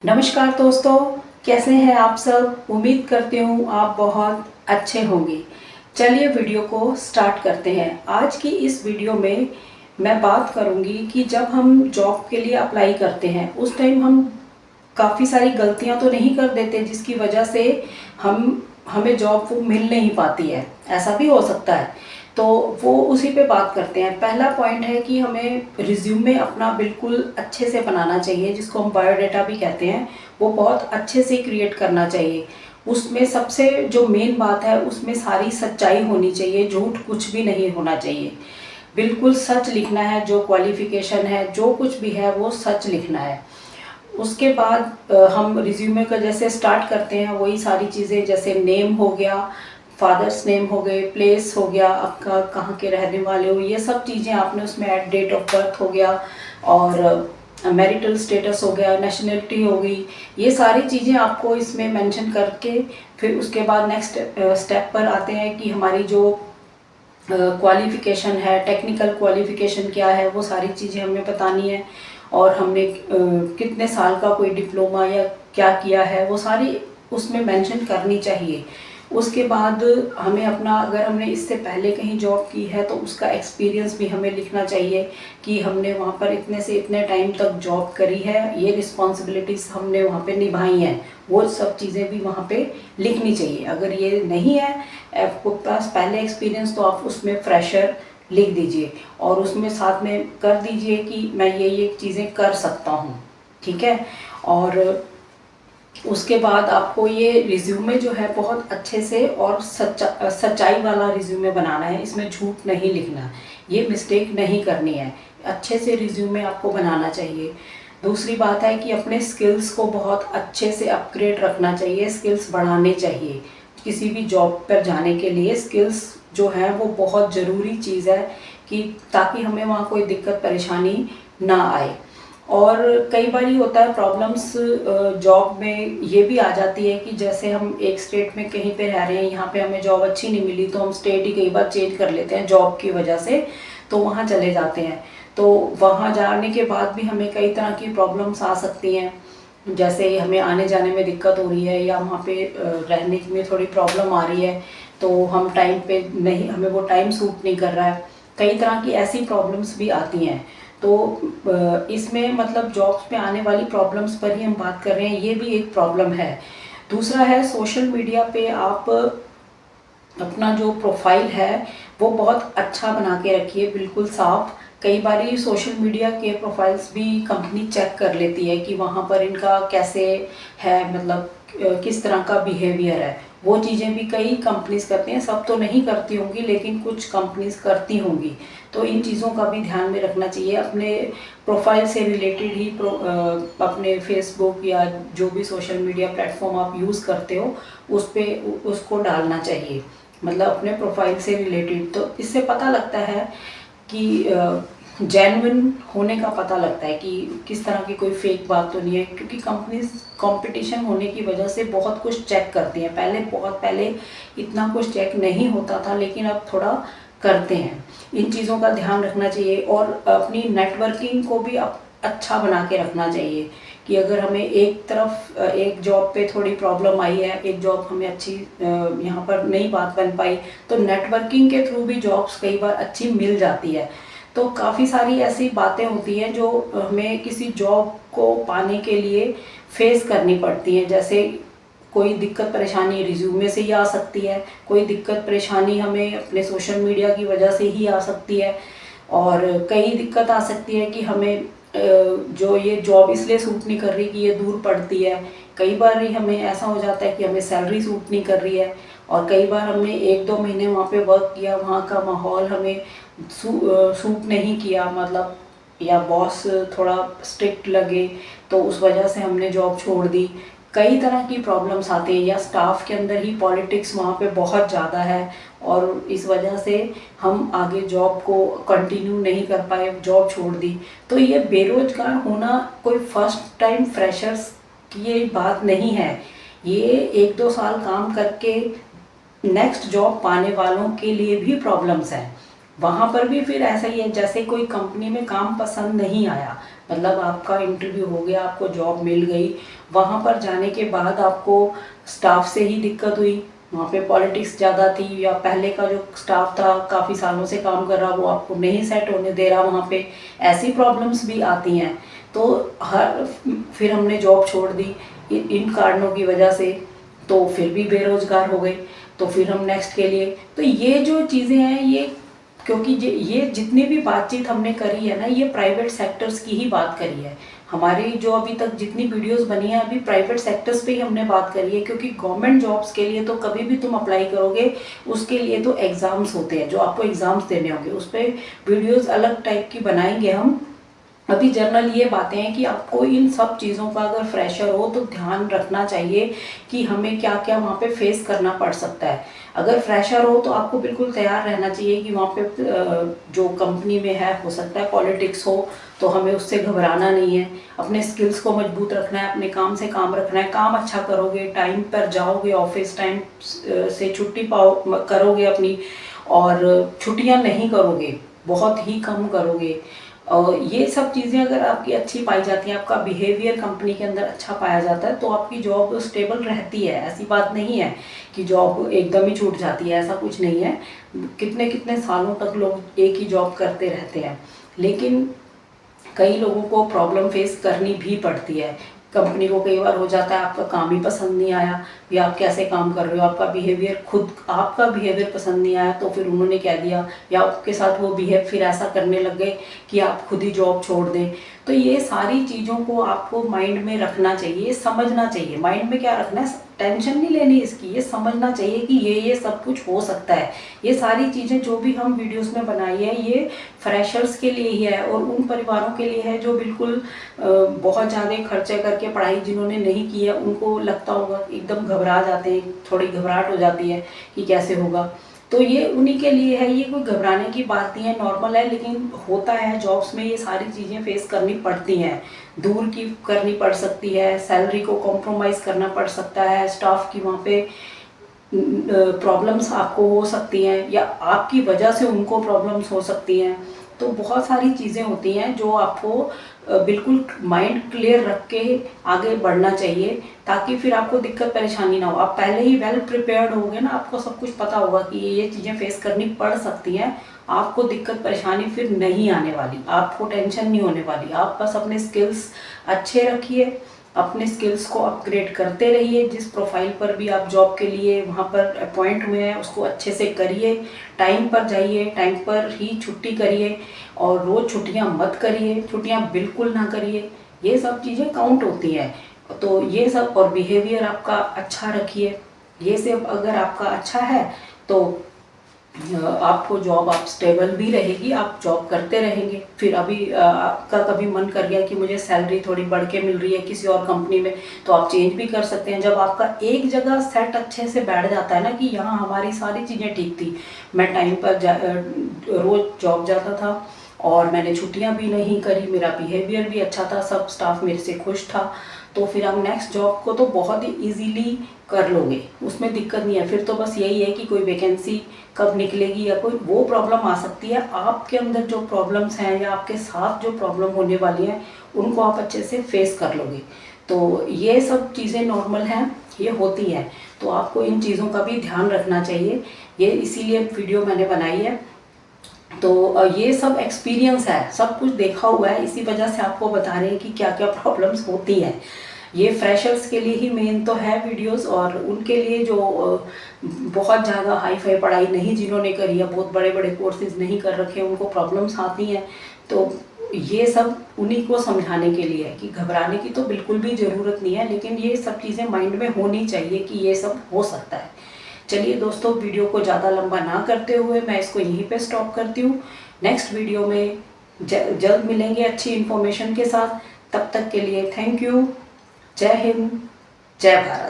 नमस्कार दोस्तों, कैसे हैं आप सब। उम्मीद करती हूँ आप बहुत अच्छे होंगे। चलिए वीडियो को स्टार्ट करते हैं। आज की इस वीडियो में मैं बात करूँगी कि जब हम जॉब के लिए अप्लाई करते हैं उस टाइम हम काफ़ी सारी गलतियाँ तो नहीं कर देते जिसकी वजह से हमें जॉब वो मिल नहीं पाती है। ऐसा भी हो सकता है, तो वो उसी पे बात करते हैं। पहला पॉइंट है कि हमें रिज्यूमे अपना बिल्कुल अच्छे से बनाना चाहिए, जिसको हम बायोडाटा भी कहते हैं। वो बहुत अच्छे से क्रिएट करना चाहिए। उसमें सबसे जो मेन बात है, उसमें सारी सच्चाई होनी चाहिए, झूठ कुछ भी नहीं होना चाहिए। बिल्कुल सच लिखना है, जो क्वालिफिकेशन है, जो कुछ भी है वो सच लिखना है। उसके बाद हम रिज्यूमे का जैसे स्टार्ट करते हैं वही सारी चीज़ें, जैसे नेम हो गया, फादर्स नेम हो गए, प्लेस हो गया, आपका कहाँ के रहने वाले हो, ये सब चीज़ें आपने उसमें ऐड, डेट ऑफ बर्थ हो गया, और मैरिटल स्टेटस हो गया, नेशनलिटी हो गई। ये सारी चीज़ें आपको इसमें मेंशन करके फिर उसके बाद नेक्स्ट स्टेप पर आते हैं कि हमारी जो क्वालिफ़िकेशन है, टेक्निकल क्वालिफ़िकेशन क्या है, वो सारी चीज़ें हमें बतानी है। और हमने कितने साल का कोई डिप्लोमा या क्या किया है, वो सारी उसमें मेंशन करनी चाहिए। उसके बाद हमें अपना, अगर हमने इससे पहले कहीं जॉब की है तो उसका एक्सपीरियंस भी हमें लिखना चाहिए कि हमने वहाँ पर इतने से इतने टाइम तक जॉब करी है, ये रिस्पॉन्सिबिलिटीज़ हमने वहाँ पे निभाई हैं, वो सब चीज़ें भी वहाँ पे लिखनी चाहिए। अगर ये नहीं है आपके पास पहले एक्सपीरियंस, तो आप उसमें फ्रेशर लिख दीजिए और उसमें साथ में कर दीजिए कि मैं ये चीज़ें कर सकता हूँ। ठीक है। और उसके बाद आपको ये रिज्यूमे जो है बहुत अच्छे से और सच्चाई वाला रिज्यूमे बनाना है। इसमें झूठ नहीं लिखना, ये मिस्टेक नहीं करनी है। अच्छे से रिज्यूमे आपको बनाना चाहिए। दूसरी बात है कि अपने स्किल्स को बहुत अच्छे से अपग्रेड रखना चाहिए, स्किल्स बढ़ाने चाहिए। किसी भी जॉब पर जाने के लिए स्किल्स जो है वो बहुत ज़रूरी चीज़ है, कि ताकि हमें वहाँ कोई दिक्कत परेशानी ना आए। और कई बार ही होता है प्रॉब्लम्स जॉब में ये भी आ जाती है कि जैसे हम एक स्टेट में कहीं पे रह रहे हैं, यहाँ पे हमें जॉब अच्छी नहीं मिली, तो हम स्टेट ही कई बार चेंज कर लेते हैं जॉब की वजह से, तो वहाँ चले जाते हैं। तो वहाँ जाने के बाद भी हमें कई तरह की प्रॉब्लम्स आ सकती हैं, जैसे हमें आने जाने में दिक्कत हो रही है या वहाँ पे रहने में थोड़ी प्रॉब्लम आ रही है, तो हम टाइम पे नहीं, हमें वो टाइम सूट नहीं कर रहा है। कई तरह की ऐसी प्रॉब्लम्स भी आती हैं। तो इसमें मतलब जॉब्स पे आने वाली प्रॉब्लम्स पर ही हम बात कर रहे हैं, ये भी एक प्रॉब्लम है। दूसरा है सोशल मीडिया पे आप अपना जो प्रोफाइल है वो बहुत अच्छा बना के रखिए, बिल्कुल साफ। कई बार सोशल मीडिया के प्रोफाइल्स भी कंपनी चेक कर लेती है कि वहाँ पर इनका कैसे है, मतलब किस तरह का बिहेवियर है। वो चीज़ें भी कई कंपनीज करती हैं, सब तो नहीं करती होंगी लेकिन कुछ कंपनीज करती होंगी। तो इन चीज़ों का भी ध्यान में रखना चाहिए। अपने प्रोफाइल से रिलेटेड ही अपने फेसबुक या जो भी सोशल मीडिया प्लेटफॉर्म आप यूज़ करते हो उस पर उसको डालना चाहिए, मतलब अपने प्रोफाइल से रिलेटेड। तो इससे पता लगता है कि जेन्युइन होने का पता लगता है कि किस तरह की कोई फेक बात तो नहीं है, क्योंकि कंपनीज कंपटीशन होने की वजह से बहुत कुछ चेक करती हैं। बहुत पहले इतना कुछ चेक नहीं होता था, लेकिन अब थोड़ा करते हैं। इन चीज़ों का ध्यान रखना चाहिए और अपनी नेटवर्किंग को भी अच्छा बना के रखना चाहिए, कि अगर हमें एक तरफ एक जॉब पे थोड़ी प्रॉब्लम आई है, एक जॉब हमें अच्छी यहाँ पर नहीं बात बन पाई, तो नेटवर्किंग के थ्रू भी जॉब्स कई बार अच्छी मिल जाती है। तो काफ़ी सारी ऐसी बातें होती हैं जो हमें किसी जॉब को पाने के लिए फेस करनी पड़ती हैं। जैसे कोई दिक्कत परेशानी रिज्यूमे से ही आ सकती है, कोई दिक्कत परेशानी हमें अपने सोशल मीडिया की वजह से ही आ सकती है, और कई दिक्कत आ सकती है कि हमें जो ये जॉब इसलिए सूट नहीं कर रही कि ये दूर पड़ती है। कई बार ही हमें ऐसा हो जाता है कि हमें सैलरी सूट नहीं कर रही है, और कई बार हमने 1-2 महीने वहाँ पे वर्क किया, वहाँ का माहौल हमें सूट नहीं किया, मतलब या बॉस थोड़ा स्ट्रिक्ट लगे, तो उस वजह से हमने जॉब छोड़ दी। कई तरह की प्रॉब्लम्स आती हैं, या स्टाफ के अंदर ही पॉलिटिक्स वहाँ पे बहुत ज़्यादा है, और इस वजह से हम आगे जॉब को कंटिन्यू नहीं कर पाए, जॉब छोड़ दी। तो ये बेरोजगार होना कोई फर्स्ट टाइम फ्रेशर्स की ये बात नहीं है, ये 1-2 साल काम करके नेक्स्ट जॉब पाने वालों के लिए भी प्रॉब्लम्स हैं। वहाँ पर भी फिर ऐसा ही है, जैसे कोई कंपनी में काम पसंद नहीं आया, मतलब आपका इंटरव्यू हो गया, आपको जॉब मिल गई, वहाँ पर जाने के बाद आपको स्टाफ से ही दिक्कत हुई, वहाँ पे पॉलिटिक्स ज़्यादा थी, या पहले का जो स्टाफ था काफ़ी सालों से काम कर रहा वो आपको नहीं सेट होने दे रहा, वहाँ पे ऐसी प्रॉब्लम्स भी आती हैं। तो फिर हमने जॉब छोड़ दी इन कारणों की वजह से, तो फिर भी बेरोज़गार हो गए। तो फिर हम नेक्स्ट के लिए, तो ये जो चीज़ें हैं ये, क्योंकि ये जितनी भी बातचीत हमने करी है ना, ये प्राइवेट सेक्टर्स की ही बात करी है। हमारी जो अभी तक जितनी वीडियोस बनी है अभी प्राइवेट सेक्टर्स पे ही हमने बात करी है, क्योंकि गवर्नमेंट जॉब्स के लिए तो कभी भी तुम अप्लाई करोगे उसके लिए तो एग्ज़ाम्स होते हैं, जो आपको एग्ज़ाम्स देने होंगे, उस पर वीडियोज़ अलग टाइप की बनाएंगे हम। अभी जर्नल ये बातें हैं कि आपको इन सब चीज़ों का अगर फ्रेशर हो तो ध्यान रखना चाहिए कि हमें क्या क्या वहाँ पे फेस करना पड़ सकता है। अगर फ्रेशर हो तो आपको बिल्कुल तैयार रहना चाहिए कि वहाँ पे जो कंपनी में है, हो सकता है पॉलिटिक्स हो, तो हमें उससे घबराना नहीं है। अपने स्किल्स को मजबूत रखना है, अपने काम से काम रखना है, काम अच्छा करोगे, टाइम पर जाओगे, ऑफिस टाइम से छुट्टी करोगे अपनी, और छुट्टियाँ नहीं करोगे, बहुत ही कम करोगे। और ये सब चीज़ें अगर आपकी अच्छी पाई जाती हैं, आपका बिहेवियर कंपनी के अंदर अच्छा पाया जाता है, तो आपकी जॉब स्टेबल रहती है। ऐसी बात नहीं है कि जॉब एकदम ही छूट जाती है, ऐसा कुछ नहीं है। कितने कितने सालों तक लोग एक ही जॉब करते रहते हैं, लेकिन कई लोगों को प्रॉब्लम फेस करनी भी पड़ती है। कंपनी को कई बार हो जाता है आपका काम ही पसंद नहीं आया, या आप कैसे काम कर रहे हो, आपका बिहेवियर, खुद आपका बिहेवियर पसंद नहीं आया, तो फिर उन्होंने कह दिया, या आपके साथ वो बिहेव फिर ऐसा करने लग गए कि आप खुद ही जॉब छोड़ दें। तो ये सारी चीज़ों को आपको माइंड में रखना चाहिए, समझना चाहिए। माइंड में क्या रखना है, टेंशन नहीं लेनी इसकी, ये समझना चाहिए कि ये सब कुछ हो सकता है। ये सारी चीज़ें जो भी हम वीडियोस में बनाई है ये फ्रेशर्स के लिए ही है, और उन परिवारों के लिए है जो बिल्कुल बहुत ज़्यादा खर्चे करके पढ़ाई जिन्होंने नहीं की है, उनको लगता होगा, एकदम घबरा जाते हैं, थोड़ी घबराहट हो जाती है कि कैसे होगा। तो ये उन्हीं के लिए है, ये कोई घबराने की बात नहीं है, नॉर्मल है। लेकिन होता है जॉब्स में, ये सारी चीज़ें फेस करनी पड़ती हैं। दूर की करनी पड़ सकती है, सैलरी को कॉम्प्रोमाइज़ करना पड़ सकता है, स्टाफ की वहाँ पे प्रॉब्लम्स आपको हो सकती हैं, या आपकी वजह से उनको प्रॉब्लम्स हो सकती हैं। तो बहुत सारी चीज़ें होती हैं जो आपको बिल्कुल माइंड क्लियर रख के आगे बढ़ना चाहिए, ताकि फिर आपको दिक्कत परेशानी ना हो। आप पहले ही वेल प्रिपेयर्ड होगे ना, आपको सब कुछ पता होगा कि ये चीज़ें फेस करनी पड़ सकती हैं, आपको दिक्कत परेशानी फिर नहीं आने वाली, आपको टेंशन नहीं होने वाली। आप बस अपने स्किल्स अच्छे रखिए, अपने स्किल्स को अपग्रेड करते रहिए। जिस प्रोफाइल पर भी आप जॉब के लिए वहाँ पर अपॉइंट हुए हैं उसको अच्छे से करिए, टाइम पर जाइए, टाइम पर ही छुट्टी करिए, और रोज़ छुट्टियाँ मत करिए, छुट्टियाँ बिल्कुल ना करिए। ये सब चीज़ें काउंट होती हैं। तो ये सब, और बिहेवियर आपका अच्छा रखिए। ये सब अगर आपका अच्छा है तो आपको जॉब, आप स्टेबल भी रहेगी, आप जॉब करते रहेंगे। फिर अभी आपका कभी मन कर गया कि मुझे सैलरी थोड़ी बढ़ के मिल रही है किसी और कंपनी में, तो आप चेंज भी कर सकते हैं। जब आपका एक जगह सेट अच्छे से बैठ जाता है ना कि यहाँ हमारी सारी चीज़ें ठीक थी, मैं टाइम पर रोज़ जॉब जाता था, और मैंने छुट्टियाँ भी नहीं करी, मेरा बिहेवियर भी अच्छा था, सब स्टाफ मेरे से खुश था, तो फिर आप नेक्स्ट जॉब को तो बहुत ही इजीली कर लोगे, उसमें दिक्कत नहीं है। फिर तो बस यही है कि कोई वैकेंसी कब निकलेगी, या कोई वो प्रॉब्लम आ सकती है, आपके अंदर जो प्रॉब्लम्स हैं या आपके साथ जो प्रॉब्लम होने वाली हैं उनको आप अच्छे से फेस कर लोगे। तो ये सब चीज़ें नॉर्मल हैं, ये होती हैं, तो आपको इन चीज़ों का भी ध्यान रखना चाहिए। ये इसीलिए वीडियो मैंने बनाई है। तो ये सब एक्सपीरियंस है, सब कुछ देखा हुआ है, इसी वजह से आपको बता रहे हैं कि क्या क्या प्रॉब्लम्स होती हैं। ये फ्रेशर्स के लिए ही मेन तो है वीडियोस, और उनके लिए जो बहुत ज़्यादा हाई फाई पढ़ाई नहीं जिन्होंने करी है, बहुत बड़े बड़े कोर्सेज नहीं कर रखे, उनको प्रॉब्लम्स आती हैं। तो ये सब उन्हीं को समझाने के लिए है कि घबराने की तो बिल्कुल भी ज़रूरत नहीं है, लेकिन ये सब चीज़ें माइंड में होनी चाहिए कि ये सब हो सकता है। चलिए दोस्तों, वीडियो को ज़्यादा लंबा ना करते हुए मैं इसको यहीं पे स्टॉप करती हूँ। नेक्स्ट वीडियो में जल्द मिलेंगे अच्छी इन्फॉर्मेशन के साथ। तब तक के लिए थैंक यू। जय हिंद, जय भारत।